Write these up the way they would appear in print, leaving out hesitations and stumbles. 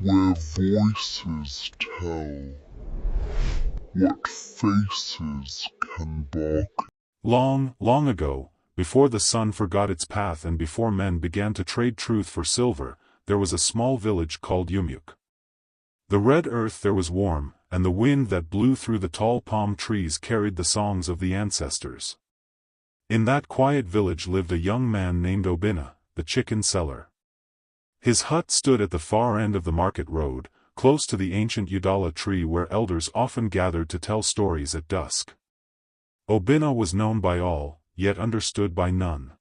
where voices tell what faces can bark. Long, long ago, before the sun forgot its path and before men began to trade truth for silver, there was a small village called Umueke. The red earth there was warm, and the wind that blew through the tall palm trees carried the songs of the ancestors. In that quiet village lived a young man named Obinna, the chicken seller. His hut stood at the far end of the market road, close to the ancient udala tree where elders often gathered to tell stories at dusk. Obinna was known by all, yet understood by none.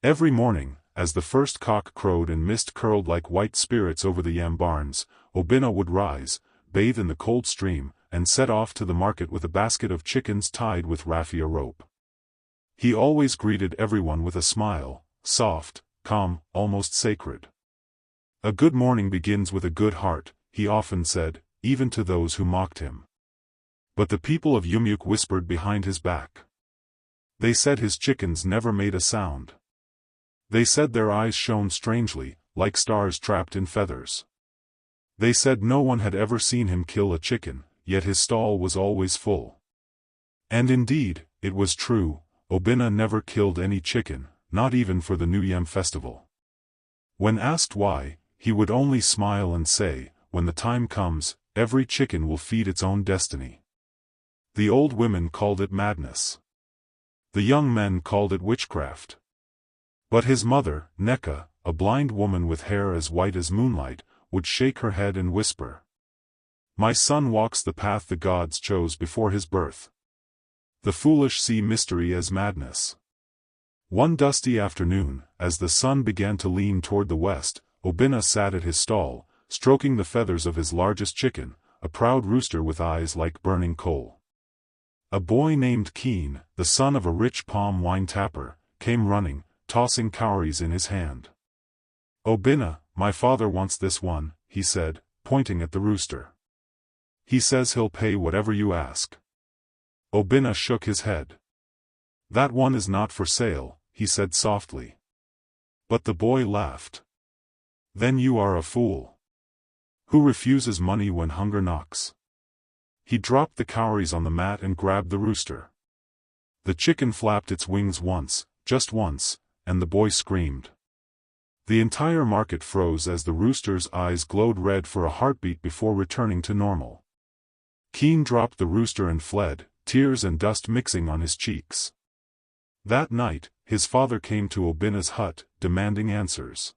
Every morning, as the first cock crowed and mist curled like white spirits over the yam barns, Obinna would rise, bathe in the cold stream, and set off to the market with a basket of chickens tied with raffia rope. He always greeted everyone with a smile, soft, calm, almost sacred. A good morning begins with a good heart, he often said, even to those who mocked him. But the people of Umueke whispered behind his back. They said his chickens never made a sound. They said their eyes shone strangely, like stars trapped in feathers. They said no one had ever seen him kill a chicken, yet his stall was always full. And indeed, it was true, Obinna never killed any chicken, not even for the New Yam festival. When asked why, he would only smile and say, "When the time comes, every chicken will feed its own destiny." The old women called it madness. The young men called it witchcraft. But his mother, Neka, a blind woman with hair as white as moonlight, would shake her head and whisper, "My son walks the path the gods chose before his birth." The foolish see mystery as madness. One dusty afternoon, as the sun began to lean toward the west, Obinna sat at his stall, stroking the feathers of his largest chicken, a proud rooster with eyes like burning coal. A boy named Keen, the son of a rich palm wine tapper, came running, tossing cowries in his hand. "Obinna, my father wants this one," he said, pointing at the rooster. "He says he'll pay whatever you ask." Obinna shook his head. "That one is not for sale," he said softly. But the boy laughed. "Then you are a fool. Who refuses money when hunger knocks?" He dropped the cowries on the mat and grabbed the rooster. The chicken flapped its wings once, just once, and the boy screamed. The entire market froze as the rooster's eyes glowed red for a heartbeat before returning to normal. Keen dropped the rooster and fled, tears and dust mixing on his cheeks. That night, his father came to Obinna's hut, demanding answers.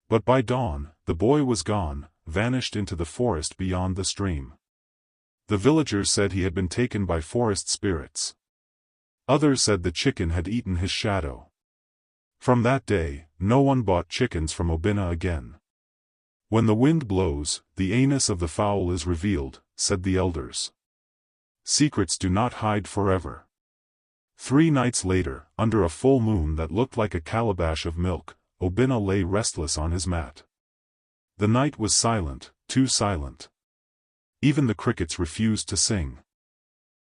But by dawn, the boy was gone, vanished into the forest beyond the stream. The villagers said he had been taken by forest spirits. Others said the chicken had eaten his shadow. From that day, no one bought chickens from Obinna again. "When the wind blows, the anus of the fowl is revealed," said the elders. Secrets do not hide forever. 3 nights later, under a full moon that looked like a calabash of milk, Obinna lay restless on his mat. The night was silent, too silent. Even the crickets refused to sing.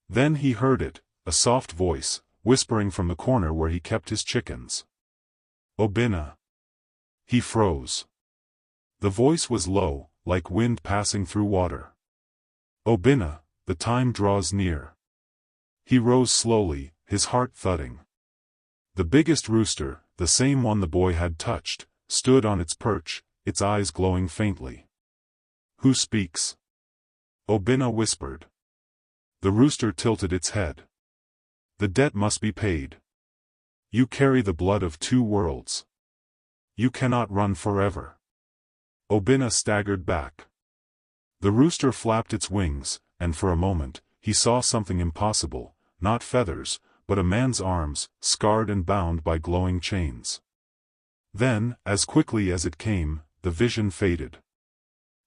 Then he heard it, a soft voice, whispering from the corner where he kept his chickens. "Obinna." He froze. The voice was low, like wind passing through water. "Obinna, the time draws near." He rose slowly, his heart thudding. The biggest rooster, the same one the boy had touched, stood on its perch, its eyes glowing faintly. "Who speaks?" Obinna whispered. The rooster tilted its head. "The debt must be paid. You carry the blood of 2 worlds. You cannot run forever." Obinna staggered back. The rooster flapped its wings, and for a moment, he saw something impossible, not feathers, but a man's arms, scarred and bound by glowing chains. Then, as quickly as it came, the vision faded.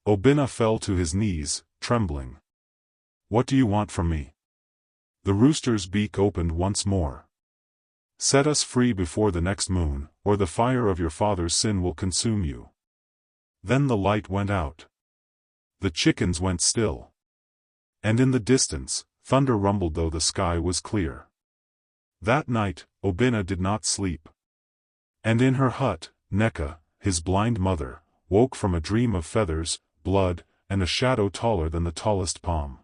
Obinna fell to his knees, trembling. "What do you want from me?" The rooster's beak opened once more. "Set us free before the next moon, or the fire of your father's sin will consume you." Then the light went out. The chickens went still. And in the distance, thunder rumbled though the sky was clear. That night, Obinna did not sleep. And in her hut, Neka, his blind mother, woke from a dream of feathers, blood, and a shadow taller than the tallest palm.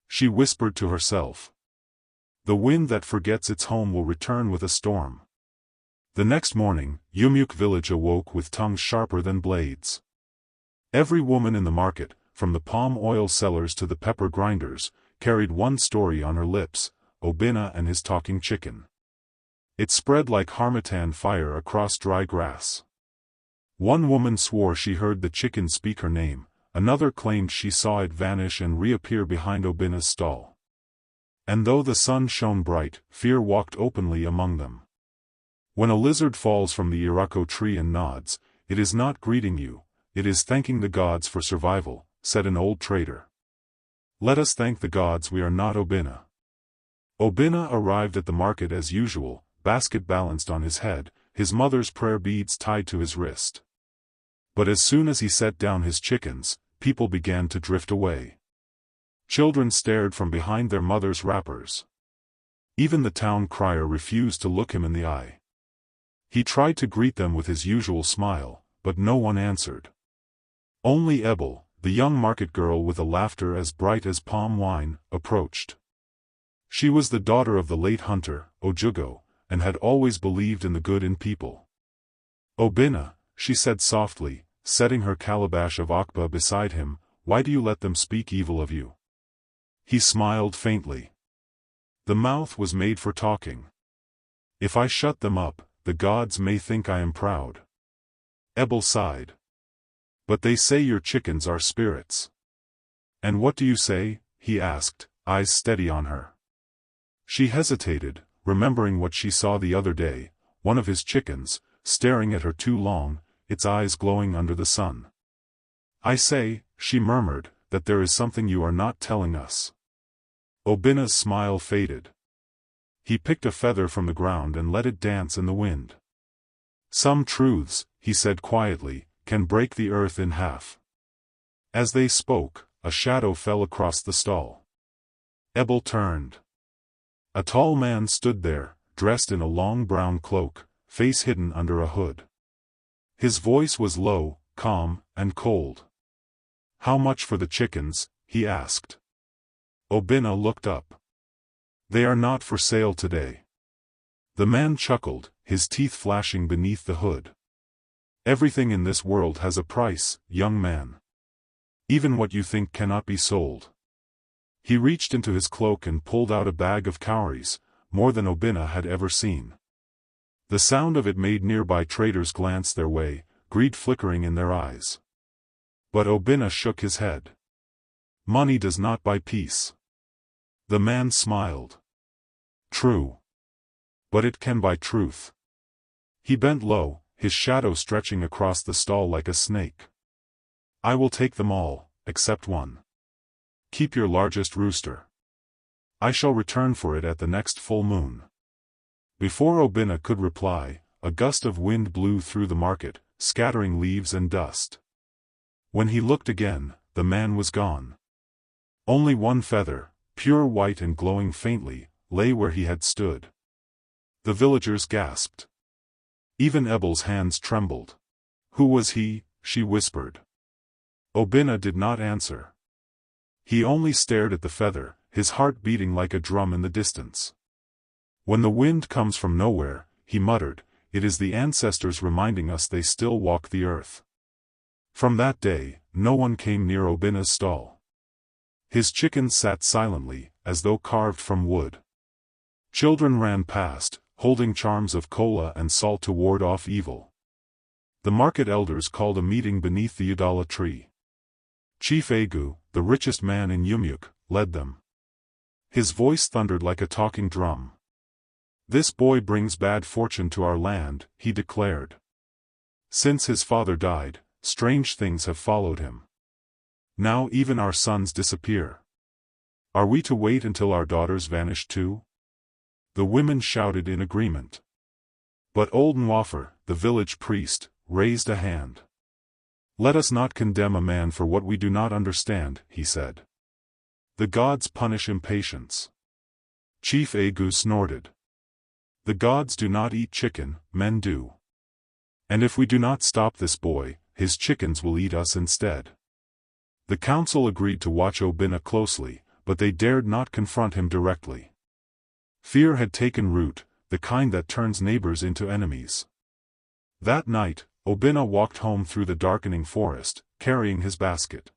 She whispered to herself, "The wind that forgets its home will return with a storm." The next morning, Umueke village awoke with tongues sharper than blades. Every woman in the market, from the palm oil sellers to the pepper grinders, carried one story on her lips: Obinna and his talking chicken. It spread like harmattan fire across dry grass. One woman swore she heard the chicken speak her name, another claimed she saw it vanish and reappear behind Obinna's stall. And though the sun shone bright, fear walked openly among them. When a lizard falls from the irako tree and nods, it is not greeting you, it is thanking the gods for survival, said an old trader. Let us thank the gods we are not Obinna. Obinna arrived at the market as usual, basket balanced on his head, his mother's prayer beads tied to his wrist. But as soon as he set down his chickens, people began to drift away. Children stared from behind their mother's wrappers. Even the town crier refused to look him in the eye. He tried to greet them with his usual smile, but no one answered. Only Ebel, the young market girl with a laughter as bright as palm wine, approached. She was the daughter of the late hunter, Ojugo, and had always believed in the good in people. "Obinna," she said softly, setting her calabash of akba beside him, "why do you let them speak evil of you?" He smiled faintly. "The mouth was made for talking. If I shut them up, the gods may think I am proud." Ebel sighed. "But they say your chickens are spirits." "And what do you say?" he asked, eyes steady on her. She hesitated, remembering what she saw the other day, one of his chickens, staring at her too long, its eyes glowing under the sun. "I say," she murmured, "that there is something you are not telling us." Obinna's smile faded. He picked a feather from the ground and let it dance in the wind. "Some truths," he said quietly, "can break the earth in half." As they spoke, a shadow fell across the stall. Ebel turned. A tall man stood there, dressed in a long brown cloak, face hidden under a hood. His voice was low, calm, and cold. "How much for the chickens?" he asked. Obinna looked up. "They are not for sale today." The man chuckled, his teeth flashing beneath the hood. "Everything in this world has a price, young man. Even what you think cannot be sold." He reached into his cloak and pulled out a bag of cowries, more than Obinna had ever seen. The sound of it made nearby traders glance their way, greed flickering in their eyes. But Obinna shook his head. "Money does not buy peace." The man smiled. "True. But it can buy truth." He bent low, his shadow stretching across the stall like a snake. "I will take them all, except one. Keep your largest rooster. I shall return for it at the next full moon." Before Obinna could reply, a gust of wind blew through the market, scattering leaves and dust. When he looked again, the man was gone. Only one feather, pure white and glowing faintly, lay where he had stood. The villagers gasped. Even Ebel's hands trembled. "Who was he?" she whispered. Obinna did not answer. He only stared at the feather, his heart beating like a drum in the distance. "When the wind comes from nowhere," he muttered, "it is the ancestors reminding us they still walk the earth." From that day, no one came near Obinna's stall. His chickens sat silently, as though carved from wood. Children ran past, holding charms of kola and salt to ward off evil. The market elders called a meeting beneath the udala tree. Chief Egu, the richest man in Umueke, led them. His voice thundered like a talking drum. "This boy brings bad fortune to our land," he declared. "Since his father died, strange things have followed him. Now even our sons disappear. Are we to wait until our daughters vanish too?" The women shouted in agreement. But old Nwafer, the village priest, raised a hand. "Let us not condemn a man for what we do not understand," he said. "The gods punish impatience." Chief Egu snorted. "The gods do not eat chicken, men do. And if we do not stop this boy, his chickens will eat us instead. The council agreed to watch Obinna closely, but they dared not confront him directly. Fear had taken root, the kind that turns neighbors into enemies. That night, Obinna walked home through the darkening forest, carrying his basket.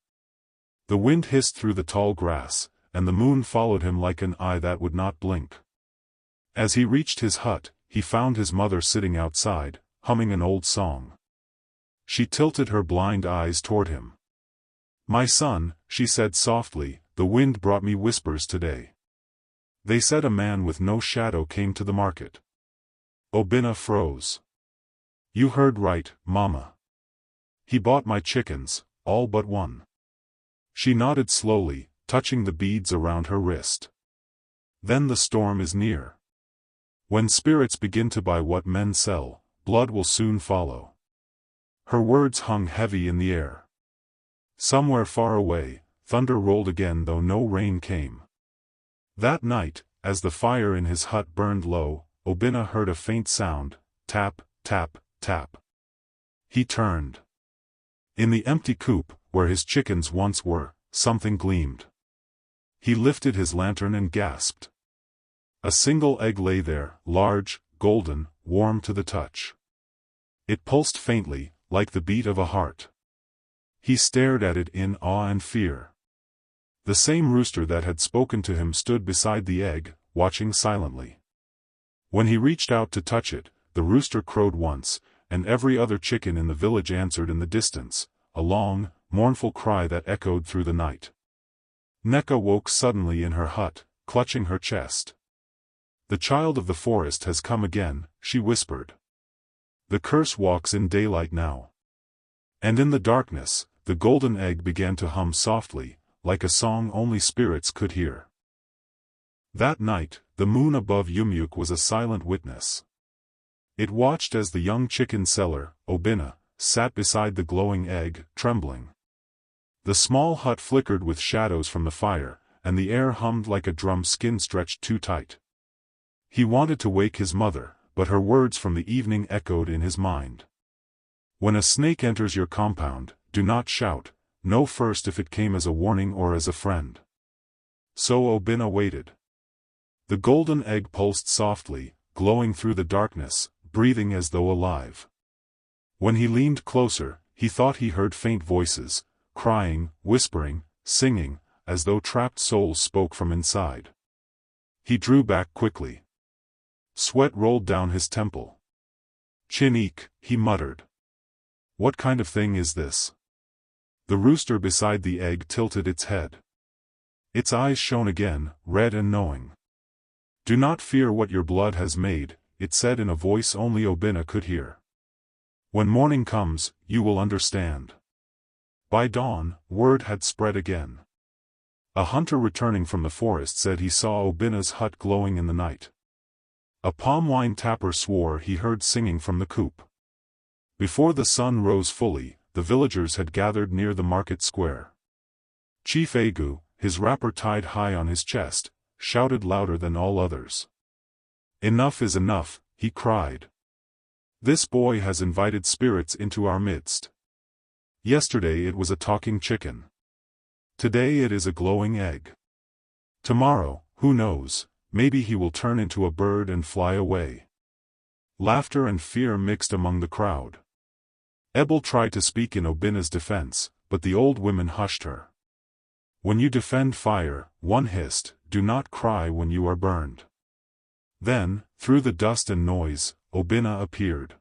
The wind hissed through the tall grass, and the moon followed him like an eye that would not blink. As he reached his hut, he found his mother sitting outside, humming an old song. She tilted her blind eyes toward him. "My son," she said softly, "the wind brought me whispers today. They said a man with no shadow came to the market." Obinna froze. "You heard right, Mama. He bought my chickens, all but one." She nodded slowly, touching the beads around her wrist. "Then the storm is near. When spirits begin to buy what men sell, blood will soon follow." Her words hung heavy in the air. Somewhere far away, thunder rolled again though no rain came. That night, as the fire in his hut burned low, Obinna heard a faint sound, tap, tap, tap. He turned. In the empty coop, where his chickens once were, something gleamed. He lifted his lantern and gasped. A single egg lay there, large, golden, warm to the touch. It pulsed faintly, like the beat of a heart. He stared at it in awe and fear. The same rooster that had spoken to him stood beside the egg, watching silently. When he reached out to touch it, the rooster crowed once, and every other chicken in the village answered in the distance, a long, mournful cry that echoed through the night. Neka woke suddenly in her hut, clutching her chest. "The child of the forest has come again," she whispered. "The curse walks in daylight now." And in the darkness, the golden egg began to hum softly, like a song only spirits could hear. That night, the moon above Umueke was a silent witness. It watched as the young chicken seller, Obinna, sat beside the glowing egg, trembling. The small hut flickered with shadows from the fire, and the air hummed like a drum skin stretched too tight. He wanted to wake his mother, but her words from the evening echoed in his mind. "When a snake enters your compound, do not shout, know first if it came as a warning or as a friend." So Obinna waited. The golden egg pulsed softly, glowing through the darkness, breathing as though alive. When he leaned closer, he thought he heard faint voices, crying, whispering, singing, as though trapped souls spoke from inside. He drew back quickly. Sweat rolled down his temple. "Chinik," he muttered. "What kind of thing is this?" The rooster beside the egg tilted its head. Its eyes shone again, red and knowing. "Do not fear what your blood has made," it said in a voice only Obinna could hear. "When morning comes, you will understand." By dawn, word had spread again. A hunter returning from the forest said he saw Obinna's hut glowing in the night. A palm wine tapper swore he heard singing from the coop. Before the sun rose fully, the villagers had gathered near the market square. Chief Egu, his wrapper tied high on his chest, shouted louder than all others. "Enough is enough," he cried. "This boy has invited spirits into our midst. Yesterday it was a talking chicken. Today it is a glowing egg. Tomorrow, who knows, maybe he will turn into a bird and fly away." Laughter and fear mixed among the crowd. Ebel tried to speak in Obinna's defense, but the old women hushed her. "When you defend fire," one hissed, "do not cry when you are burned." Then, through the dust and noise, Obinna appeared.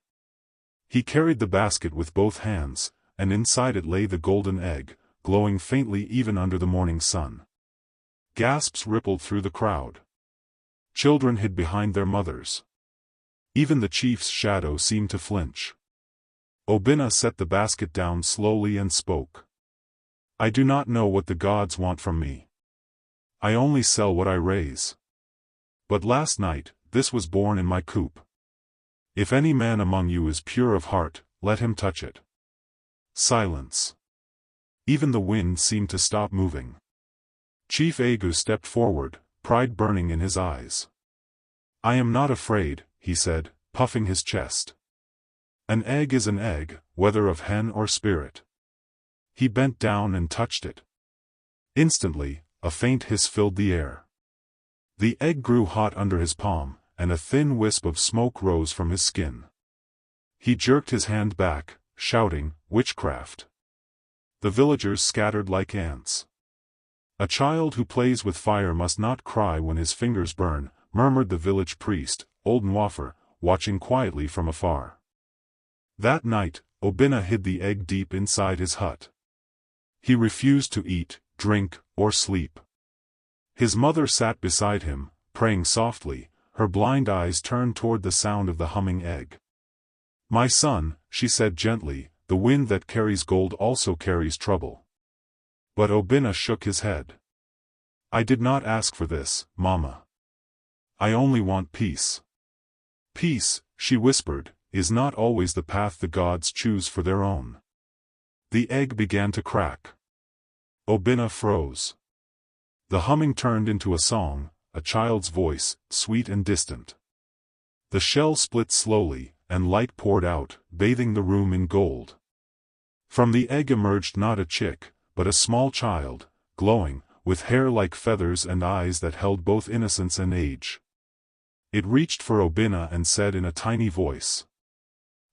He carried the basket with both hands, and inside it lay the golden egg, glowing faintly even under the morning sun. Gasps rippled through the crowd. Children hid behind their mothers. Even the chief's shadow seemed to flinch. Obinna set the basket down slowly and spoke. "I do not know what the gods want from me. I only sell what I raise. But last night, this was born in my coop. If any man among you is pure of heart, let him touch it." Silence. Even the wind seemed to stop moving. Chief Egu stepped forward, pride burning in his eyes. "I am not afraid," he said, puffing his chest. An egg is an egg, whether of hen or spirit. He bent down and touched it. Instantly, a faint hiss filled the air. The egg grew hot under his palm, and a thin wisp of smoke rose from his skin. He jerked his hand back, shouting, "Witchcraft!" The villagers scattered like ants. "A child who plays with fire must not cry when his fingers burn," murmured the village priest, old Nwafer, watching quietly from afar. That night, Obinna hid the egg deep inside his hut. He refused to eat, drink, or sleep. His mother sat beside him, praying softly, her blind eyes turned toward the sound of the humming egg. "My son," she said gently, "the wind that carries gold also carries trouble." But Obinna shook his head. "I did not ask for this, Mama. I only want peace." "Peace," she whispered, "is not always the path the gods choose for their own." The egg began to crack. Obinna froze. The humming turned into a song, a child's voice, sweet and distant. The shell split slowly, and light poured out, bathing the room in gold. From the egg emerged not a chick, but a small child, glowing, with hair like feathers and eyes that held both innocence and age. It reached for Obinna and said in a tiny voice,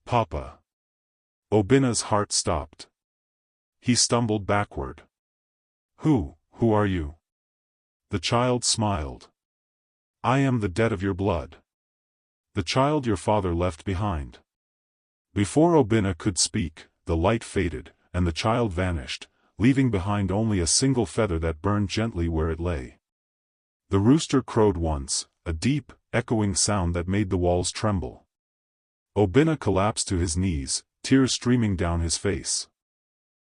"Papa." Obinna's heart stopped. He stumbled backward. Who are you?" The child smiled. "I am the debt of your blood. The child your father left behind." Before Obinna could speak, the light faded, and the child vanished, leaving behind only a single feather that burned gently where it lay. The rooster crowed once, a deep, echoing sound that made the walls tremble. Obinna collapsed to his knees, tears streaming down his face.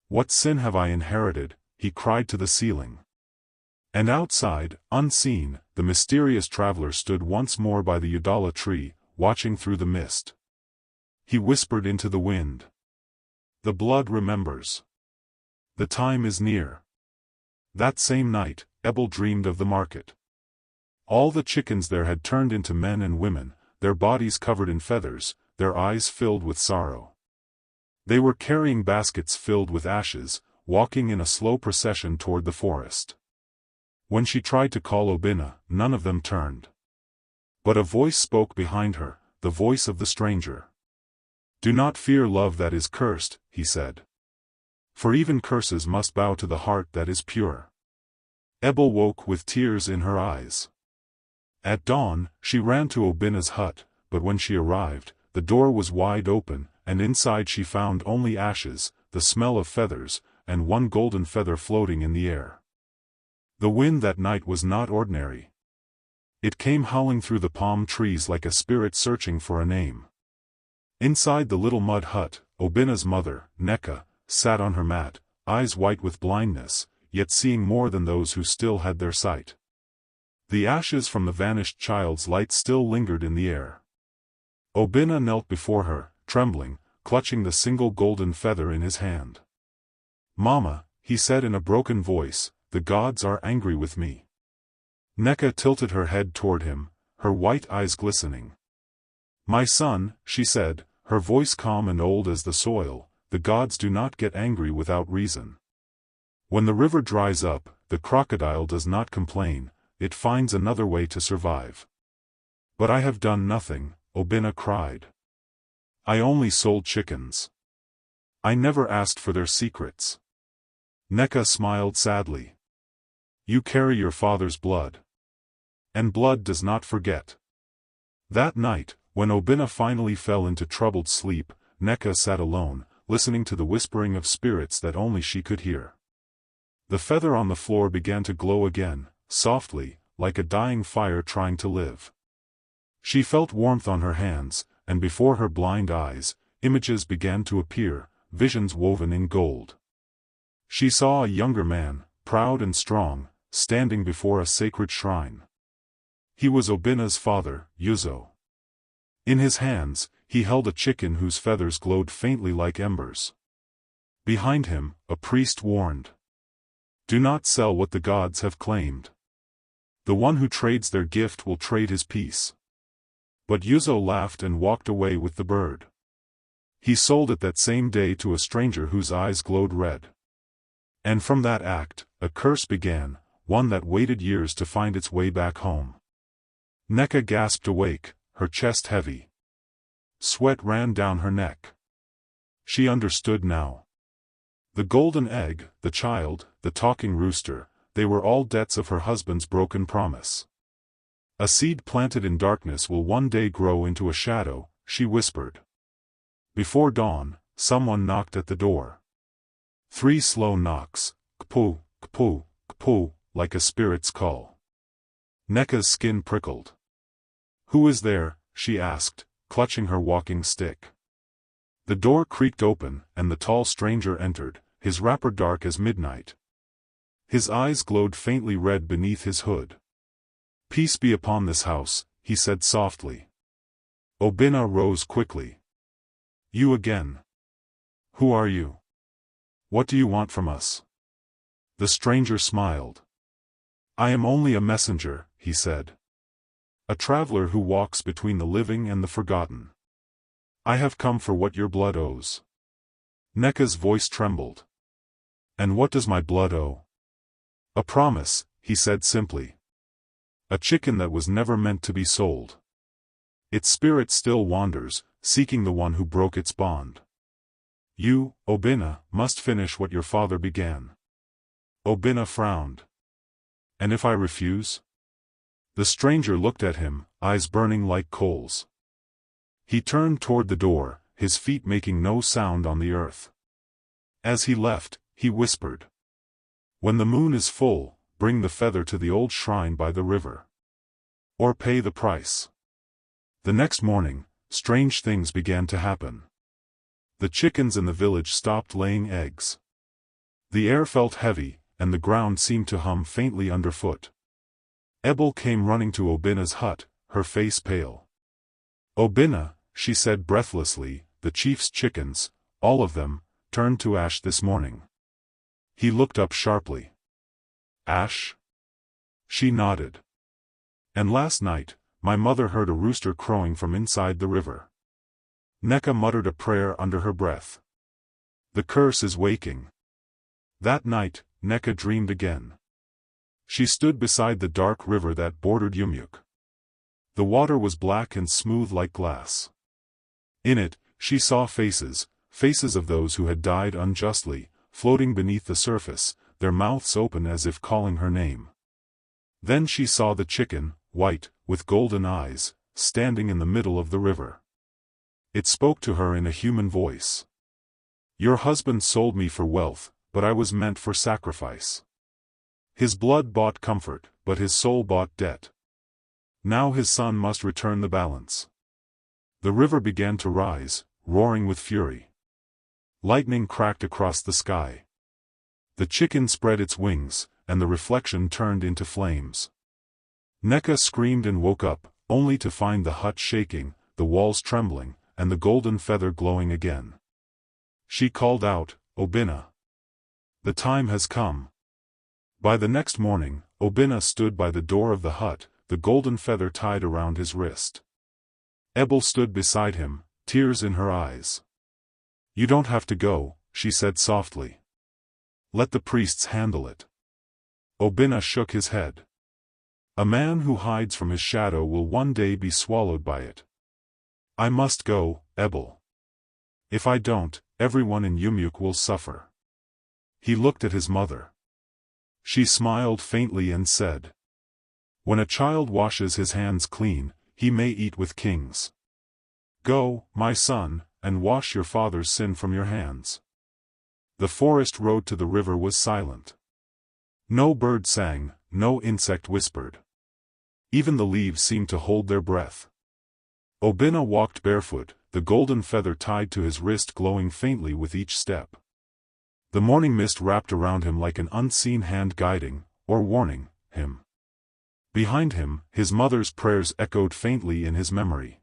"What sin have I inherited?" he cried to the ceiling. And outside, unseen, the mysterious traveler stood once more by the Udala tree, watching through the mist. He whispered into the wind. "The blood remembers. The time is near." That same night, Ebel dreamed of the market. All the chickens there had turned into men and women, their bodies covered in feathers, their eyes filled with sorrow. They were carrying baskets filled with ashes, walking in a slow procession toward the forest. When she tried to call Obinna, none of them turned. But a voice spoke behind her, the voice of the stranger. "Do not fear love that is cursed," he said. "For even curses must bow to the heart that is pure." Ebel woke with tears in her eyes. At dawn, she ran to Obinna's hut, but when she arrived, the door was wide open, and inside she found only ashes, the smell of feathers, and one golden feather floating in the air. The wind that night was not ordinary. It came howling through the palm trees like a spirit searching for a name. Inside the little mud hut, Obinna's mother, Neka, sat on her mat, eyes white with blindness, yet seeing more than those who still had their sight. The ashes from the vanished child's light still lingered in the air. Obinna knelt before her, trembling, clutching the single golden feather in his hand. "Mama," he said in a broken voice, "the gods are angry with me." Neka tilted her head toward him, her white eyes glistening. "My son," she said, her voice calm and old as the soil, "the gods do not get angry without reason. When the river dries up, the crocodile does not complain, it finds another way to survive." "But I have done nothing," Obinna cried. "I only sold chickens. I never asked for their secrets." Neka smiled sadly. "You carry your father's blood. And blood does not forget." That night, when Obinna finally fell into troubled sleep, Neka sat alone, listening to the whispering of spirits that only she could hear. The feather on the floor began to glow again, softly, like a dying fire trying to live. She felt warmth on her hands, and before her blind eyes, images began to appear, visions woven in gold. She saw a younger man, proud and strong, standing before a sacred shrine. He was Obinna's father, Yuzo. In his hands, he held a chicken whose feathers glowed faintly like embers. Behind him, a priest warned. "Do not sell what the gods have claimed. The one who trades their gift will trade his peace." But Yuzo laughed and walked away with the bird. He sold it that same day to a stranger whose eyes glowed red. And from that act, a curse began, one that waited years to find its way back home. Nneka gasped awake, her chest heavy. Sweat ran down her neck. She understood now. The golden egg, the child, the talking rooster, they were all debts of her husband's broken promise. A seed planted in darkness will one day grow into a shadow, she whispered. Before dawn, someone knocked at the door. 3 slow knocks, kpoo, kpoo, kpoo, like a spirit's call. Nneka's skin prickled. "Who is there?" she asked, clutching her walking stick. The door creaked open, and the tall stranger entered, his wrapper dark as midnight. His eyes glowed faintly red beneath his hood. "Peace be upon this house," he said softly. Obinna rose quickly. "You again? Who are you? What do you want from us?" The stranger smiled. "I am only a messenger," he said. "A traveler who walks between the living and the forgotten. I have come for what your blood owes." Nneka's voice trembled. "And what does my blood owe?" "A promise," he said simply. "A chicken that was never meant to be sold. Its spirit still wanders, seeking the one who broke its bond. You, Obinna, must finish what your father began." Obinna frowned. "And if I refuse?" The stranger looked at him, eyes burning like coals. He turned toward the door, his feet making no sound on the earth. As he left, he whispered, "When the moon is full, bring the feather to the old shrine by the river. Or pay the price." The next morning, strange things began to happen. The chickens in the village stopped laying eggs. The air felt heavy, and the ground seemed to hum faintly underfoot. Ebel came running to Obinna's hut, her face pale. "Obinna," she said breathlessly, "the chief's chickens, all of them, turned to ash this morning." He looked up sharply. "Ash?" She nodded. "And last night, my mother heard a rooster crowing from inside the river." Nneka muttered a prayer under her breath. "The curse is waking." That night, Nneka dreamed again. She stood beside the dark river that bordered Umueke. The water was black and smooth like glass. In it, she saw faces, faces of those who had died unjustly, floating beneath the surface, their mouths open as if calling her name. Then she saw the chicken, white, with golden eyes, standing in the middle of the river. It spoke to her in a human voice. "Your husband sold me for wealth, but I was meant for sacrifice. His blood bought comfort, but his soul bought debt. Now his son must return the balance." The river began to rise, roaring with fury. Lightning cracked across the sky. The chicken spread its wings, and the reflection turned into flames. Nneka screamed and woke up, only to find the hut shaking, the walls trembling, and the golden feather glowing again. She called out, "Obinna! The time has come." By the next morning, Obinna stood by the door of the hut, the golden feather tied around his wrist. Ebel stood beside him, tears in her eyes. "You don't have to go," she said softly. "Let the priests handle it." Obinna shook his head. "A man who hides from his shadow will one day be swallowed by it. I must go, Ebel. If I don't, everyone in Umueke will suffer." He looked at his mother. She smiled faintly and said, "When a child washes his hands clean, he may eat with kings. Go, my son, and wash your father's sin from your hands." The forest road to the river was silent. No bird sang, no insect whispered. Even the leaves seemed to hold their breath. Obinna walked barefoot, the golden feather tied to his wrist glowing faintly with each step. The morning mist wrapped around him like an unseen hand guiding, or warning, him. Behind him, his mother's prayers echoed faintly in his memory.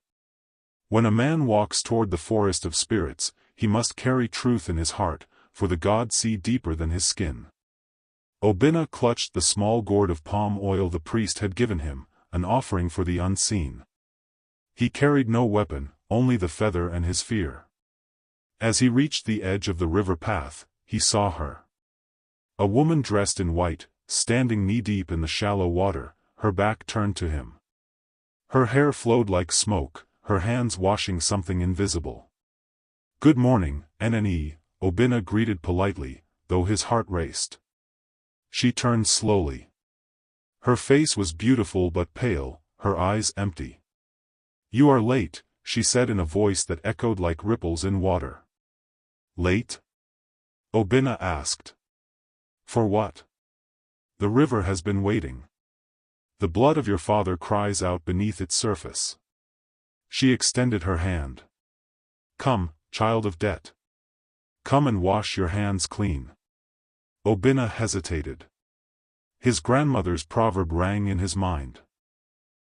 When a man walks toward the forest of spirits, he must carry truth in his heart, for the gods see deeper than his skin. Obinna clutched the small gourd of palm oil the priest had given him, an offering for the unseen. He carried no weapon, only the feather and his fear. As he reached the edge of the river path, he saw her. A woman dressed in white, standing knee-deep in the shallow water, her back turned to him. Her hair flowed like smoke, her hands washing something invisible. "Good morning, Nne," Obinna greeted politely, though his heart raced. She turned slowly. Her face was beautiful but pale, her eyes empty. "You are late," she said in a voice that echoed like ripples in water. "Late?" Obinna asked. "For what?" "The river has been waiting. The blood of your father cries out beneath its surface." She extended her hand. "Come, child of debt. Come and wash your hands clean." Obinna hesitated. His grandmother's proverb rang in his mind.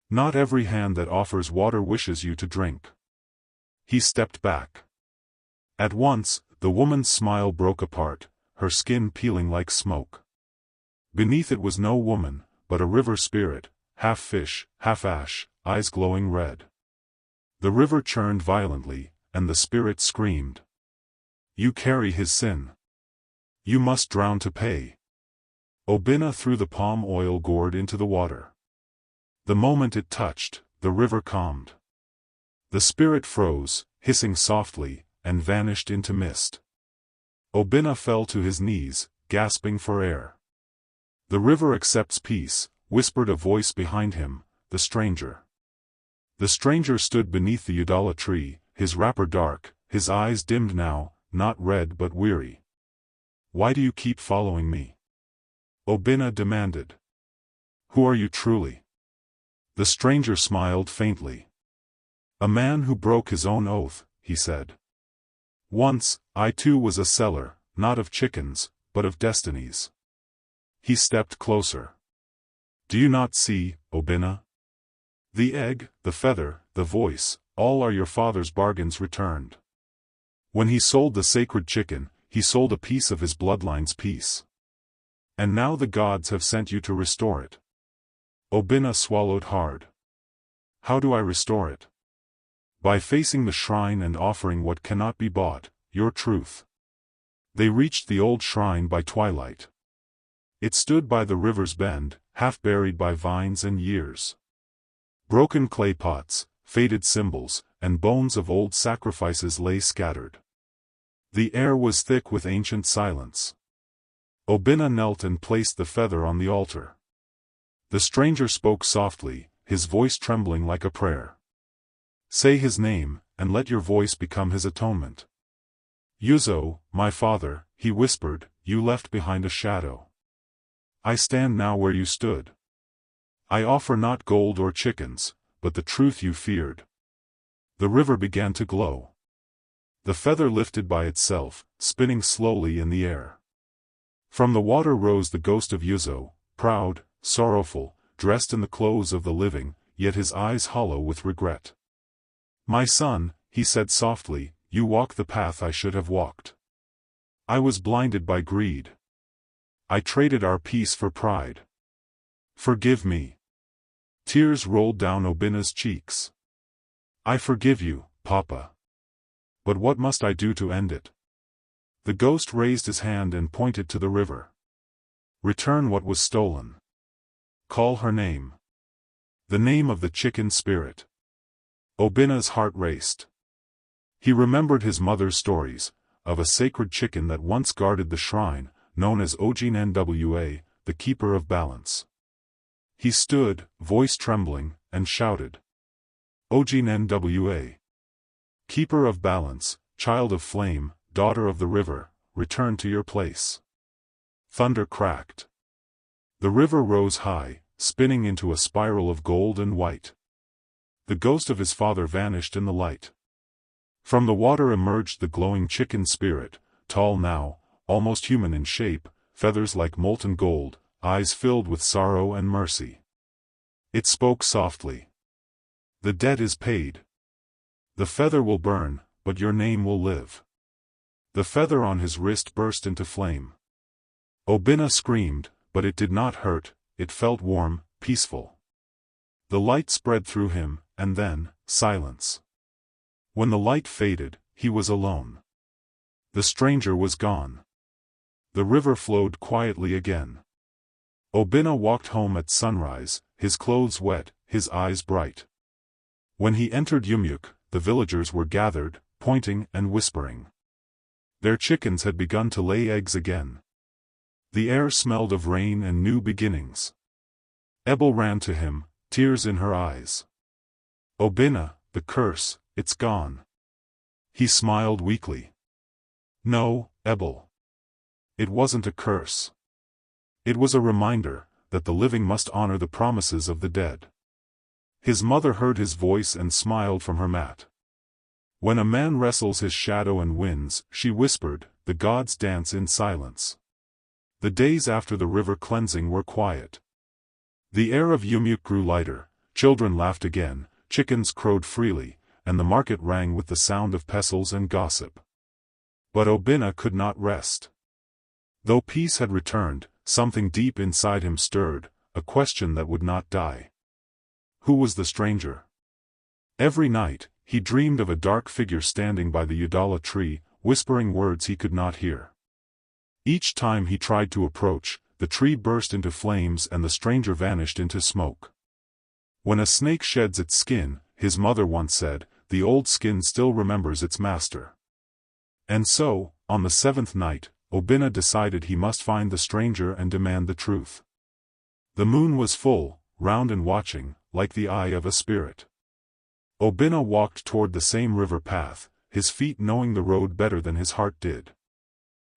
"Not every hand that offers water wishes you to drink." He stepped back. At once, the woman's smile broke apart, her skin peeling like smoke. Beneath it was no woman, but a river spirit, half fish, half ash, eyes glowing red. The river churned violently, and the spirit screamed. "You carry his sin. You must drown to pay." Obinna threw the palm oil gourd into the water. The moment it touched, the river calmed. The spirit froze, hissing softly, and vanished into mist. Obinna fell to his knees, gasping for air. "The river accepts peace," whispered a voice behind him, the stranger. The stranger stood beneath the Udala tree, his wrapper dark, his eyes dimmed now, not red but weary. "Why do you keep following me?" Obinna demanded. "Who are you truly?" The stranger smiled faintly. "A man who broke his own oath," he said. "Once, I too was a seller, not of chickens, but of destinies." He stepped closer. "Do you not see, Obinna? The egg, the feather, the voice, all are your father's bargains returned. When he sold the sacred chicken, he sold a piece of his bloodline's peace. And now the gods have sent you to restore it." Obinna swallowed hard. "How do I restore it?" "By facing the shrine and offering what cannot be bought, your truth." They reached the old shrine by twilight. It stood by the river's bend, half buried by vines and years. Broken clay pots, faded symbols, and bones of old sacrifices lay scattered. The air was thick with ancient silence. Obinna knelt and placed the feather on the altar. The stranger spoke softly, his voice trembling like a prayer. "Say his name, and let your voice become his atonement." "Yuzo, my father," he whispered, "you left behind a shadow. I stand now where you stood. I offer not gold or chickens, but the truth you feared." The river began to glow. The feather lifted by itself, spinning slowly in the air. From the water rose the ghost of Yuzo, proud, sorrowful, dressed in the clothes of the living, yet his eyes hollow with regret. "My son," he said softly, "you walk the path I should have walked. I was blinded by greed. I traded our peace for pride. Forgive me." Tears rolled down Obinna's cheeks. "I forgive you, Papa. But what must I do to end it?" The ghost raised his hand and pointed to the river. "Return what was stolen. Call her name. The name of the chicken spirit." Obinna's heart raced. He remembered his mother's stories, of a sacred chicken that once guarded the shrine, known as Unforgettable, the keeper of balance. He stood, voice trembling, and shouted. Unforgettable. Keeper of balance, child of flame, daughter of the river, return to your place. Thunder cracked. The river rose high, spinning into a spiral of gold and white. The ghost of his father vanished in the light. From the water emerged the glowing chicken spirit, tall now, almost human in shape, feathers like molten gold, eyes filled with sorrow and mercy. It spoke softly. "The debt is paid. The feather will burn, but your name will live." The feather on his wrist burst into flame. Obinna screamed, but it did not hurt, it felt warm, peaceful. The light spread through him, and then, silence. When the light faded, he was alone. The stranger was gone. The river flowed quietly again. Obinna walked home at sunrise, his clothes wet, his eyes bright. When he entered Umueke, the villagers were gathered, pointing and whispering. Their chickens had begun to lay eggs again. The air smelled of rain and new beginnings. Ebel ran to him, tears in her eyes. Obinna, the curse, it's gone. He smiled weakly. No, Ebel. It wasn't a curse. It was a reminder that the living must honor the promises of the dead. His mother heard his voice and smiled from her mat. When a man wrestles his shadow and wins, she whispered, the gods dance in silence. The days after the river cleansing were quiet. The air of Umueke grew lighter, children laughed again, chickens crowed freely, and the market rang with the sound of pestles and gossip. But Obinna could not rest. Though peace had returned, something deep inside him stirred, a question that would not die. Who was the stranger? Every night, he dreamed of a dark figure standing by the Udala tree, whispering words he could not hear. Each time he tried to approach, the tree burst into flames and the stranger vanished into smoke. When a snake sheds its skin, his mother once said, the old skin still remembers its master. And so, on the seventh night, Obinna decided he must find the stranger and demand the truth. The moon was full, round and watching, like the eye of a spirit. Obinna walked toward the same river path, his feet knowing the road better than his heart did.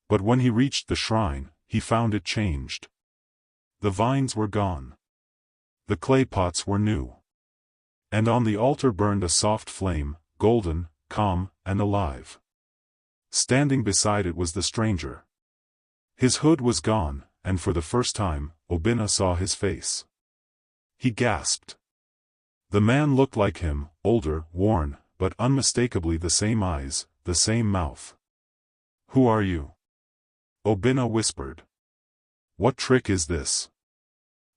But when he reached the shrine, he found it changed. The vines were gone. The clay pots were new. And on the altar burned a soft flame, golden, calm, and alive. Standing beside it was the stranger. His hood was gone, and for the first time, Obinna saw his face. He gasped. The man looked like him, older, worn, but unmistakably the same eyes, the same mouth. Who are you? Obinna whispered. What trick is this?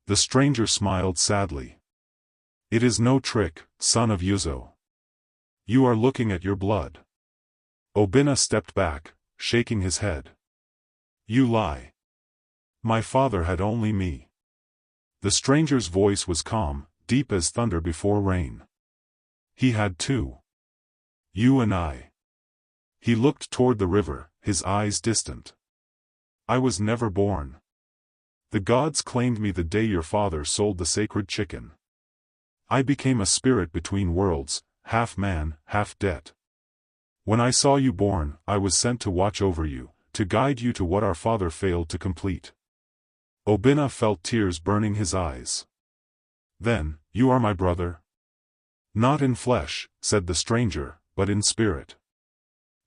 The stranger smiled sadly. It is no trick, son of Uzo. You are looking at your blood. Obinna stepped back, shaking his head. You lie. My father had only me. The stranger's voice was calm, deep as thunder before rain. He had two. You and I. He looked toward the river, his eyes distant. I was never born. The gods claimed me the day your father sold the sacred chicken. I became a spirit between worlds, half man, half debt. When I saw you born, I was sent to watch over you, to guide you to what our father failed to complete. Obinna felt tears burning his eyes. Then, you are my brother? Not in flesh, said the stranger, but in spirit.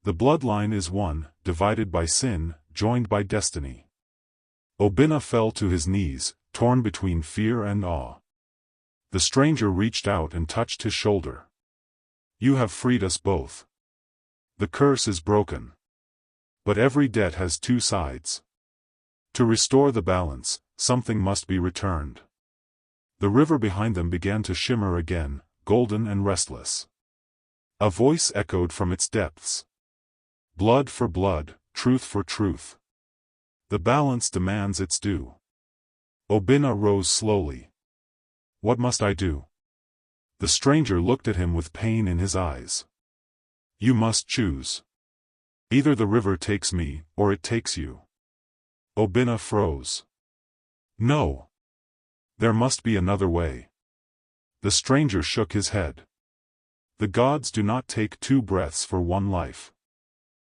The bloodline is one, divided by sin, joined by destiny. Obinna fell to his knees, torn between fear and awe. The stranger reached out and touched his shoulder. You have freed us both. The curse is broken. But every debt has two sides. To restore the balance, something must be returned. The river behind them began to shimmer again, golden and restless. A voice echoed from its depths. Blood for blood, truth for truth. The balance demands its due. Obinna rose slowly. What must I do? The stranger looked at him with pain in his eyes. You must choose. Either the river takes me, or it takes you. Obinna froze. No. There must be another way. The stranger shook his head. The gods do not take two breaths for one life.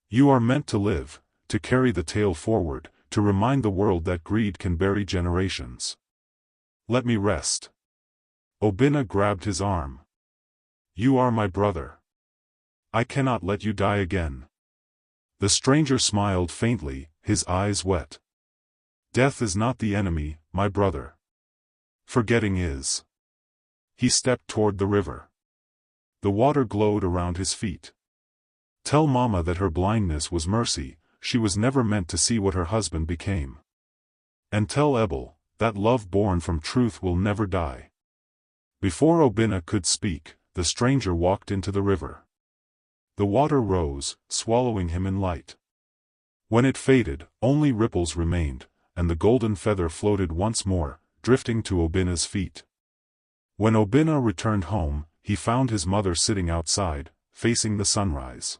You are meant to live, to carry the tale forward, to remind the world that greed can bury generations. Let me rest. Obinna grabbed his arm. You are my brother. I cannot let you die again. The stranger smiled faintly, his eyes wet. Death is not the enemy, my brother. Forgetting is. He stepped toward the river. The water glowed around his feet. Tell Mama that her blindness was mercy, she was never meant to see what her husband became. And tell Ebel, that love born from truth will never die. Before Obinna could speak, the stranger walked into the river. The water rose, swallowing him in light. When it faded, only ripples remained, and the golden feather floated once more, drifting to Obina's feet. When Obina returned home, he found his mother sitting outside, facing the sunrise.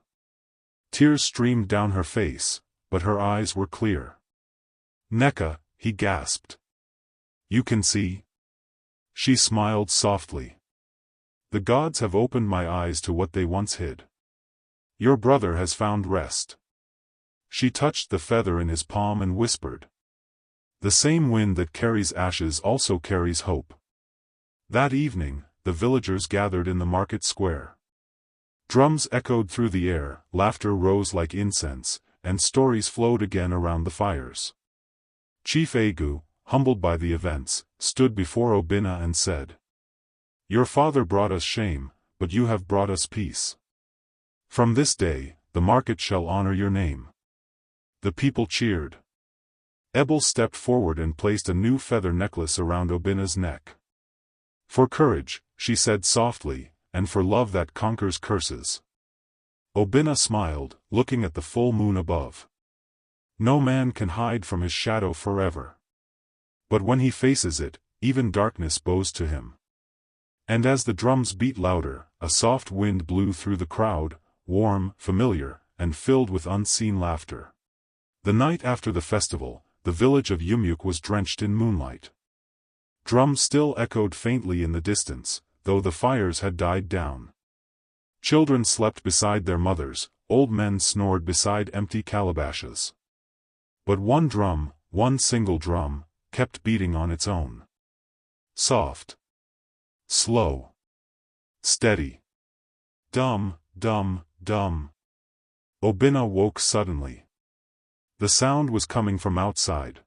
Tears streamed down her face, but her eyes were clear. "Neka," he gasped. "You can see?" She smiled softly. "The gods have opened my eyes to what they once hid. Your brother has found rest." She touched the feather in his palm and whispered, "The same wind that carries ashes also carries hope." That evening, the villagers gathered in the market square. Drums echoed through the air, laughter rose like incense, and stories flowed again around the fires. Chief Egu, humbled by the events, stood before Obina and said, "Your father brought us shame, but you have brought us peace. From this day, the market shall honor your name." The people cheered. Ebel stepped forward and placed a new feather necklace around Obina's neck. "For courage," she said softly, "and for love that conquers curses." Obina smiled, looking at the full moon above. No man can hide from his shadow forever. But when he faces it, even darkness bows to him. And as the drums beat louder, a soft wind blew through the crowd, warm, familiar, and filled with unseen laughter. The night after the festival, the village of Umueke was drenched in moonlight. Drums still echoed faintly in the distance, though the fires had died down. Children slept beside their mothers, old men snored beside empty calabashes. But one drum, one single drum, kept beating on its own. Soft. Slow. Steady. Dum, dum, dum. Obina woke suddenly. The sound was coming from outside.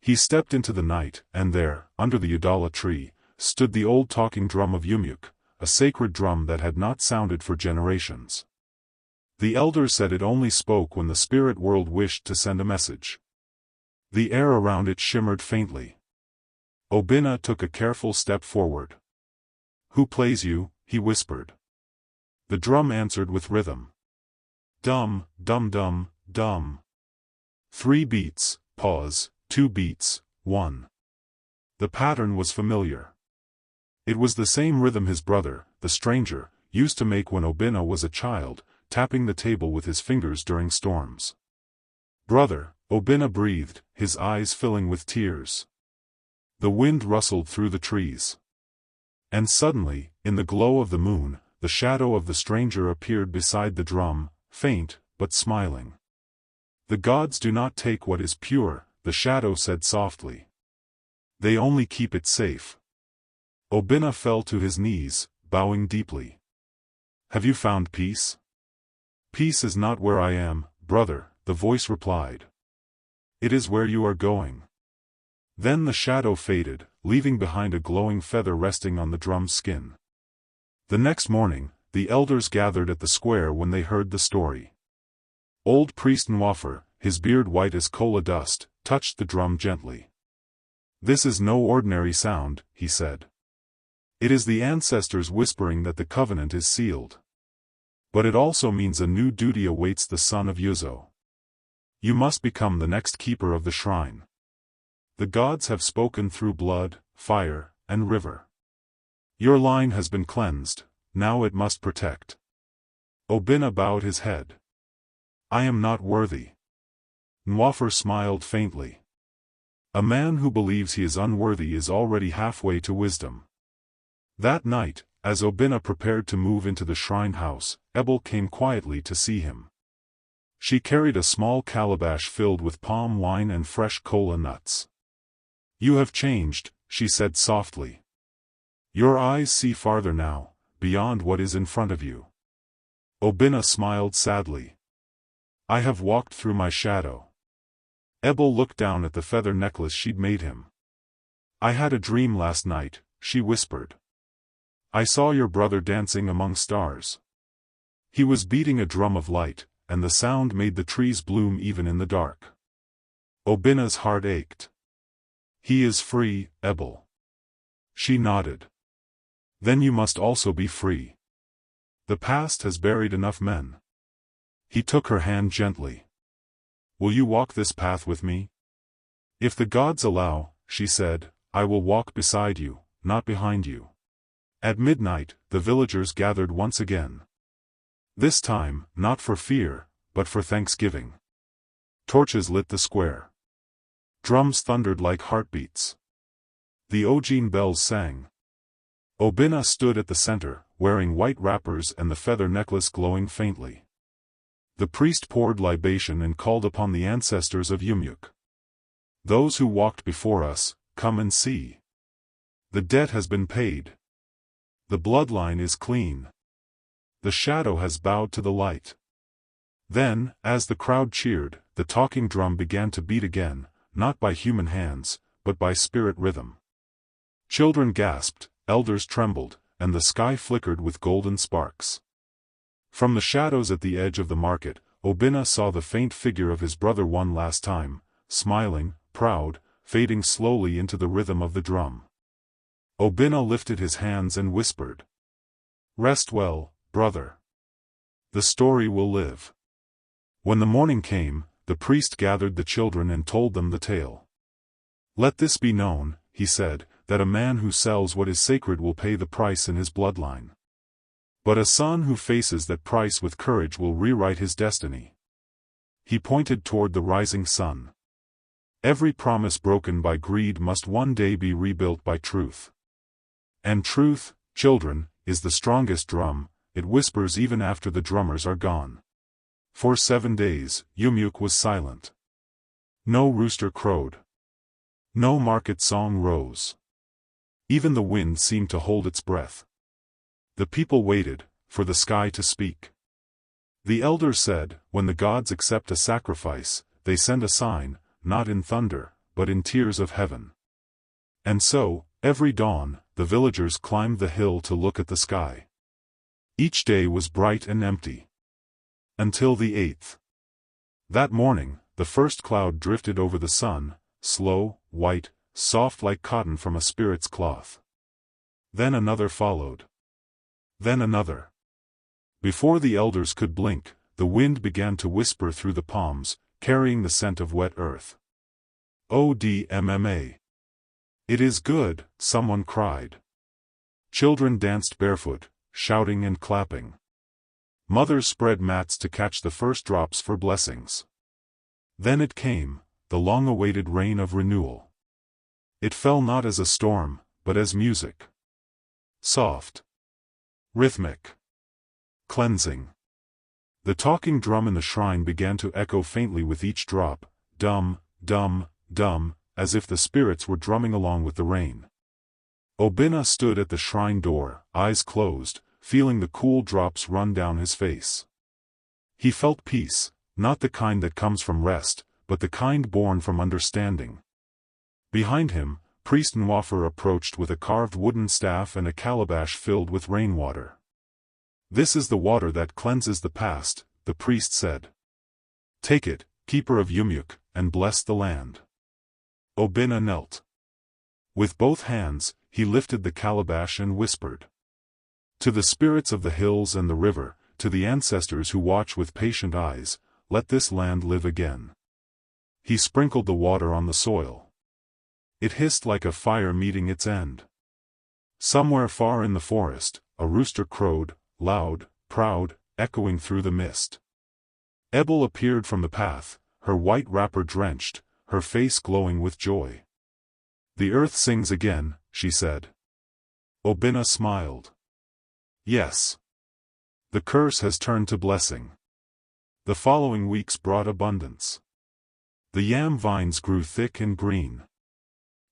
He stepped into the night, and there, under the Udala tree, stood the old talking drum of Umueke, a sacred drum that had not sounded for generations. The elders said it only spoke when the spirit world wished to send a message. The air around it shimmered faintly. Obina took a careful step forward. "Who plays you?" he whispered. The drum answered with rhythm. Dum, dum dum, dum. 3 beats, pause, 2 beats, 1. The pattern was familiar. It was the same rhythm his brother, the stranger, used to make when Obina was a child, tapping the table with his fingers during storms. "Brother," Obina breathed, his eyes filling with tears. The wind rustled through the trees. And suddenly, in the glow of the moon, the shadow of the stranger appeared beside the drum, faint, but smiling. "The gods do not take what is pure," the shadow said softly. "They only keep it safe." Obina fell to his knees, bowing deeply. "Have you found peace?" "Peace is not where I am, brother," the voice replied. "It is where you are going." Then the shadow faded, leaving behind a glowing feather resting on the drum's skin. The next morning, the elders gathered at the square when they heard the story. Old priest Nwafer, his beard white as kola dust, touched the drum gently. "This is no ordinary sound," he said. "It is the ancestors whispering that the covenant is sealed. But it also means a new duty awaits the son of Yuzo. You must become the next keeper of the shrine. The gods have spoken through blood, fire, and river. Your line has been cleansed, now it must protect." Obina bowed his head. "I am not worthy." Nwafer smiled faintly. "A man who believes he is unworthy is already halfway to wisdom." That night, as Obina prepared to move into the shrine house, Ebel came quietly to see him. She carried a small calabash filled with palm wine and fresh kola nuts. "You have changed," she said softly. "Your eyes see farther now, beyond what is in front of you." Obina smiled sadly. "I have walked through my shadow." Ebel looked down at the feather necklace she'd made him. "I had a dream last night," she whispered. "I saw your brother dancing among stars. He was beating a drum of light, and the sound made the trees bloom even in the dark." Obina's heart ached. "He is free, Ebel." She nodded. "Then you must also be free. The past has buried enough men." He took her hand gently. will you walk this path with me? If the gods allow, she said, I will walk beside you, not behind you. At midnight, the villagers gathered once again. This time, not for fear, but for thanksgiving. Torches lit the square. Drums thundered like heartbeats. The Ojin bells sang. Obinna stood at the center, wearing white wrappers and the feather necklace glowing faintly. The priest poured libation and called upon the ancestors of Umueke. Those who walked before us, come and see. The debt has been paid. The bloodline is clean. The shadow has bowed to the light. Then, as the crowd cheered, the talking drum began to beat again, not by human hands, but by spirit rhythm. Children gasped, elders trembled, and the sky flickered with golden sparks. From the shadows at the edge of the market, Obinna saw the faint figure of his brother one last time, smiling, proud, fading slowly into the rhythm of the drum. Obinna lifted his hands and whispered, Rest well, brother. The story will live. When the morning came, the priest gathered the children and told them the tale. Let this be known, he said, that a man who sells what is sacred will pay the price in his bloodline. But a son who faces that price with courage will rewrite his destiny. He pointed toward the rising sun. Every promise broken by greed must one day be rebuilt by truth. And truth, children, is the strongest drum, it whispers even after the drummers are gone. For 7 days, Umueke was silent. No rooster crowed. No market song rose. Even the wind seemed to hold its breath. The people waited, for the sky to speak. The elders said, when the gods accept a sacrifice, they send a sign, not in thunder, but in tears of heaven. And so, every dawn, the villagers climbed the hill to look at the sky. Each day was bright and empty. Until the 8th. That morning, the first cloud drifted over the sun, slow, white, soft like cotton from a spirit's cloth. Then another followed. Then another. Before the elders could blink, the wind began to whisper through the palms, carrying the scent of wet earth. ODMMA. It is good, someone cried. Children danced barefoot, shouting and clapping. Mothers spread mats to catch the first drops for blessings. Then it came, the long-awaited rain of renewal. It fell not as a storm, but as music. Soft. Rhythmic. Cleansing. The talking drum in the shrine began to echo faintly with each drop, dum, dum, dum, as if the spirits were drumming along with the rain. Obinna stood at the shrine door, eyes closed, feeling the cool drops run down his face. He felt peace, not the kind that comes from rest, but the kind born from understanding. Behind him, Priest Nwafer approached with a carved wooden staff and a calabash filled with rainwater. This is the water that cleanses the past, the priest said. Take it, keeper of Umueke, and bless the land. Obinna knelt. With both hands, he lifted the calabash and whispered. To the spirits of the hills and the river, to the ancestors who watch with patient eyes, let this land live again. He sprinkled the water on the soil. It hissed like a fire meeting its end. Somewhere far in the forest, a rooster crowed, loud, proud, echoing through the mist. Ebel appeared from the path, her white wrapper drenched, her face glowing with joy. The earth sings again, she said. Obinna smiled. Yes. The curse has turned to blessing. The following weeks brought abundance. The yam vines grew thick and green.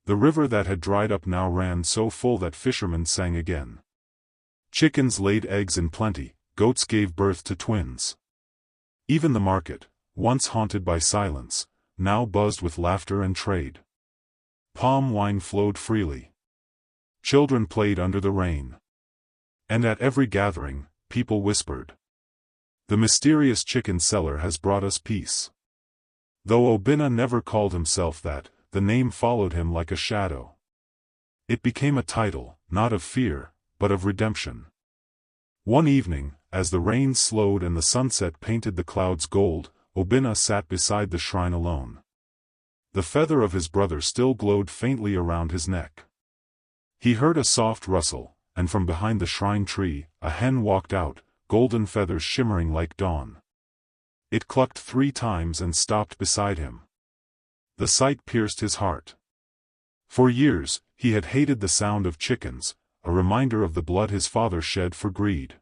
The river that had dried up now ran so full that fishermen sang again. Chickens laid eggs in plenty, goats gave birth to twins. Even the market, once haunted by silence, now buzzed with laughter and trade. Palm wine flowed freely. Children played under the rain. And at every gathering, people whispered. The mysterious chicken seller has brought us peace. Though Obinna never called himself that, the name followed him like a shadow. It became a title, not of fear, but of redemption. One evening, as the rain slowed and the sunset painted the clouds gold, Obinna sat beside the shrine alone. The feather of his brother still glowed faintly around his neck. He heard a soft rustle, and from behind the shrine tree, a hen walked out, golden feathers shimmering like dawn. It clucked 3 times and stopped beside him. The sight pierced his heart. For years, he had hated the sound of chickens, a reminder of the blood his father shed for greed.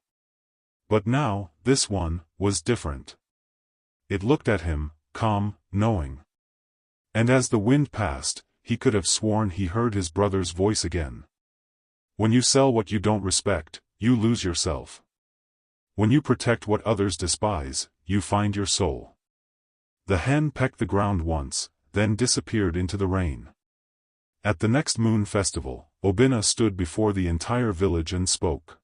But now, this one was different. It looked at him, calm, knowing. And as the wind passed, he could have sworn he heard his brother's voice again. When you sell what you don't respect, you lose yourself. When you protect what others despise, you find your soul. The hen pecked the ground once, then disappeared into the rain. At the next moon festival, Obinna stood before the entire village and spoke.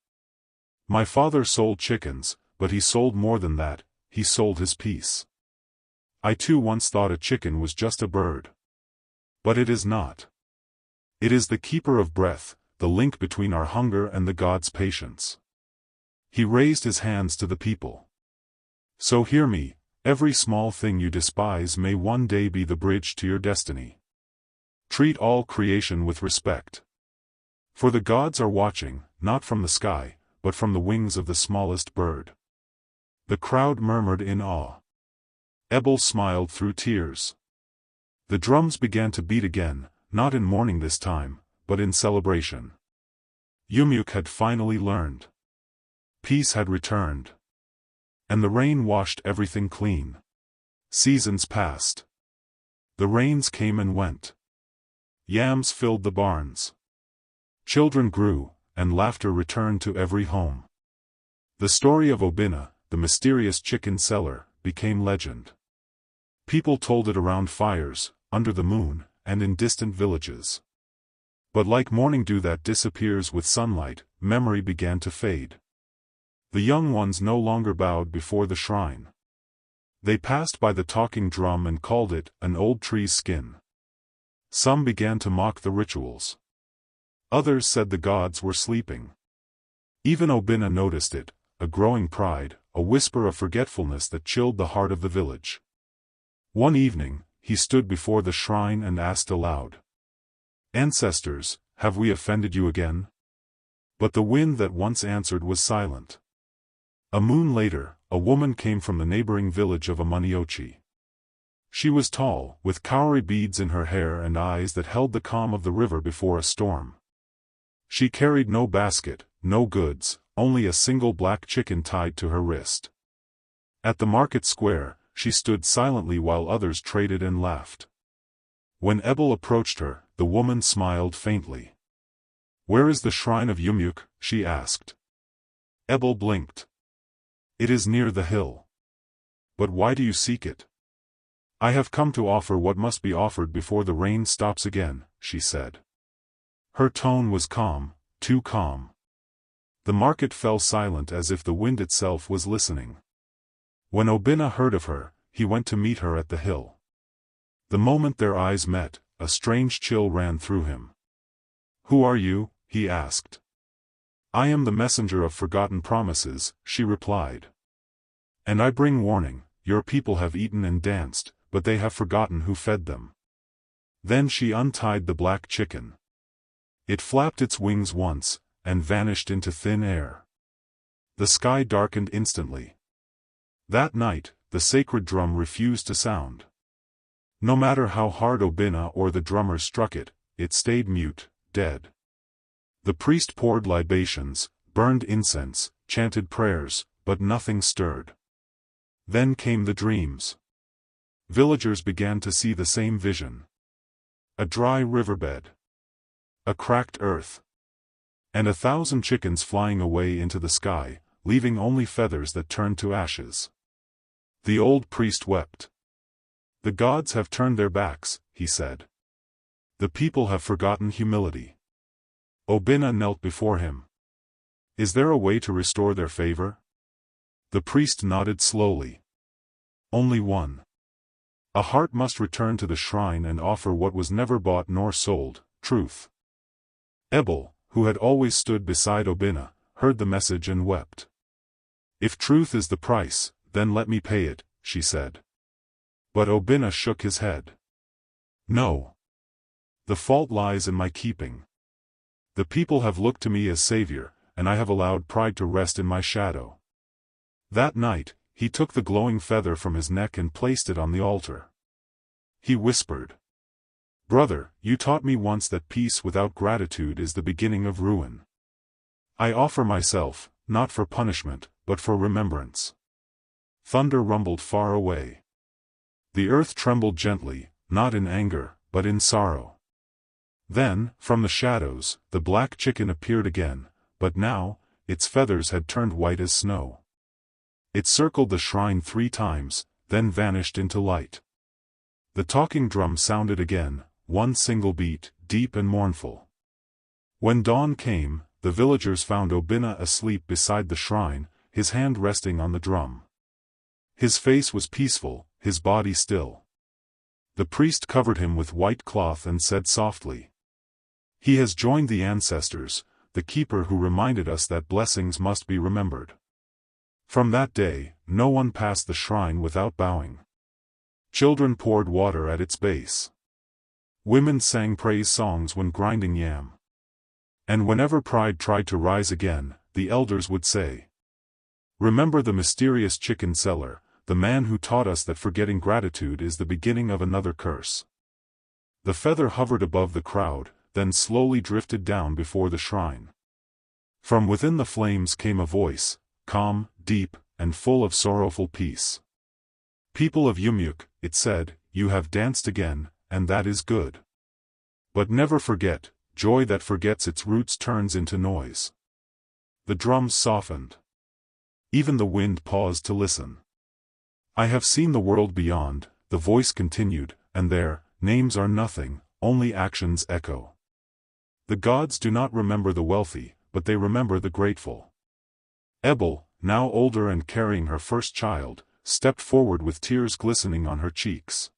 My father sold chickens, but he sold more than that, he sold his peace. I too once thought a chicken was just a bird. But it is not. It is the keeper of breath, the link between our hunger and the gods' patience. He raised his hands to the people. So hear me, every small thing you despise may one day be the bridge to your destiny. Treat all creation with respect. For the gods are watching, not from the sky, but from the wings of the smallest bird. The crowd murmured in awe. Ebel smiled through tears. The drums began to beat again, not in mourning this time, but in celebration. Umueke had finally learned. Peace had returned. And the rain washed everything clean. Seasons passed. The rains came and went. Yams filled the barns. Children grew, and laughter returned to every home. The story of Obinna, the mysterious chicken seller, became legend. People told it around fires, under the moon, and in distant villages. But like morning dew that disappears with sunlight, memory began to fade. The young ones no longer bowed before the shrine. They passed by the talking drum and called it an old tree's skin. Some began to mock the rituals. Others said the gods were sleeping. Even Obinna noticed it, a growing pride, a whisper of forgetfulness that chilled the heart of the village. One evening, he stood before the shrine and asked aloud, "Ancestors, have we offended you again?" But the wind that once answered was silent. A moon later, a woman came from the neighboring village of Umueke. She was tall, with cowrie beads in her hair and eyes that held the calm of the river before a storm. She carried no basket, no goods, only a single black chicken tied to her wrist. At the market square, she stood silently while others traded and laughed. When Ebel approached her, the woman smiled faintly. "Where is the shrine of Umueke?" she asked. Ebel blinked. "It is near the hill." "But why do you seek it?" "I have come to offer what must be offered before the rain stops again," she said. Her tone was calm, too calm. The market fell silent as if the wind itself was listening. When Obinna heard of her, he went to meet her at the hill. The moment their eyes met, a strange chill ran through him. "Who are you?" he asked. "I am the messenger of forgotten promises," she replied. "And I bring warning, your people have eaten and danced, but they have forgotten who fed them." Then she untied the black chicken. It flapped its wings once, and vanished into thin air. The sky darkened instantly. That night, the sacred drum refused to sound. No matter how hard Obinna or the drummers struck it, it stayed mute, dead. The priest poured libations, burned incense, chanted prayers, but nothing stirred. Then came the dreams. Villagers began to see the same vision. A dry riverbed. A cracked earth. And 1,000 chickens flying away into the sky, leaving only feathers that turned to ashes. The old priest wept. "The gods have turned their backs," he said. "The people have forgotten humility." Obinna knelt before him. "Is there a way to restore their favor?" The priest nodded slowly. "Only one. A heart must return to the shrine and offer what was never bought nor sold, truth." Ebel, who had always stood beside Obinna, heard the message and wept. "If truth is the price, then let me pay it," she said. But Obinna shook his head. No. The fault lies in my keeping. The people have looked to me as savior, and I have allowed pride to rest in my shadow. That night, he took the glowing feather from his neck and placed it on the altar. He whispered, "Brother, you taught me once that peace without gratitude is the beginning of ruin. I offer myself, not for punishment, but for remembrance." Thunder rumbled far away. The earth trembled gently, not in anger, but in sorrow. Then, from the shadows, the black chicken appeared again, but now, its feathers had turned white as snow. It circled the shrine 3 times, then vanished into light. The talking drum sounded again, one single beat, deep and mournful. When dawn came, the villagers found Obinna asleep beside the shrine, his hand resting on the drum. His face was peaceful, his body still. The priest covered him with white cloth and said softly, "He has joined the ancestors, the keeper who reminded us that blessings must be remembered." From that day, no one passed the shrine without bowing. Children poured water at its base. Women sang praise songs when grinding yam. And whenever pride tried to rise again, the elders would say, "Remember the mysterious chicken seller, the man who taught us that forgetting gratitude is the beginning of another curse." The feather hovered above the crowd, then slowly drifted down before the shrine. From within the flames came a voice, calm, deep, and full of sorrowful peace. "People of Umueke," it said, "you have danced again, and that is good. But never forget, joy that forgets its roots turns into noise." The drums softened. Even the wind paused to listen. "I have seen the world beyond," the voice continued, "and there, names are nothing, only actions echo. The gods do not remember the wealthy, but they remember the grateful." Ebel, now older and carrying her first child, stepped forward with tears glistening on her cheeks.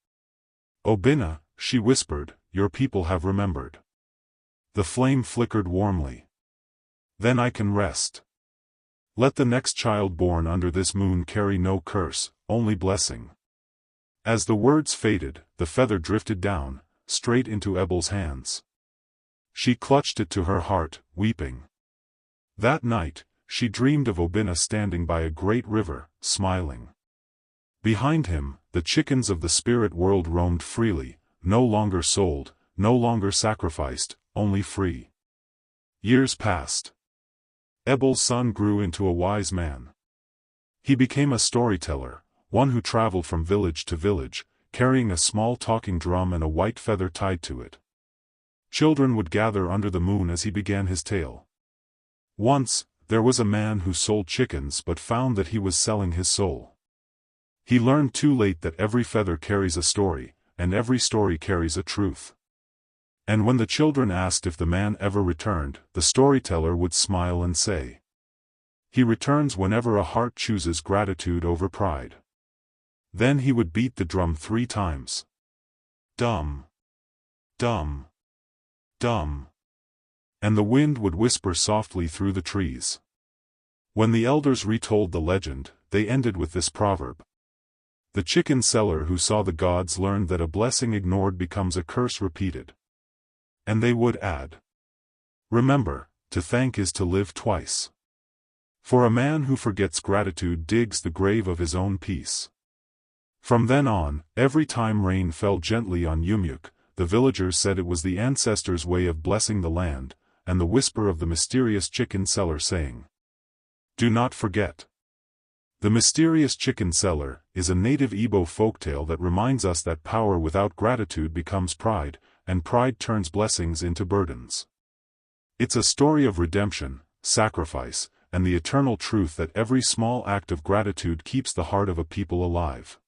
"Obinna," she whispered, "your people have remembered." The flame flickered warmly. "Then I can rest. Let the next child born under this moon carry no curse, only blessing." As the words faded, the feather drifted down, straight into Ebel's hands. She clutched it to her heart, weeping. That night, she dreamed of Obinna standing by a great river, smiling. Behind him, the chickens of the spirit world roamed freely, no longer sold, no longer sacrificed, only free. Years passed. Ebel's son grew into a wise man. He became a storyteller, one who traveled from village to village, carrying a small talking drum and a white feather tied to it. Children would gather under the moon as he began his tale. Once, there was a man who sold chickens but found that he was selling his soul. He learned too late that every feather carries a story, and every story carries a truth. And when the children asked if the man ever returned, the storyteller would smile and say, "He returns whenever a heart chooses gratitude over pride." Then he would beat the drum 3 times. Dum. Dum. Dum. And the wind would whisper softly through the trees. When the elders retold the legend, they ended with this proverb. The chicken seller who saw the gods learned that a blessing ignored becomes a curse repeated. And they would add, "Remember, to thank is to live twice. For a man who forgets gratitude digs the grave of his own peace." From then on, every time rain fell gently on Umueke, the villagers said it was the ancestors' way of blessing the land, and the whisper of the mysterious chicken seller saying, "Do not forget." The Mysterious Chicken Seller is a native Igbo folktale that reminds us that power without gratitude becomes pride, and pride turns blessings into burdens. It's a story of redemption, sacrifice, and the eternal truth that every small act of gratitude keeps the heart of a people alive.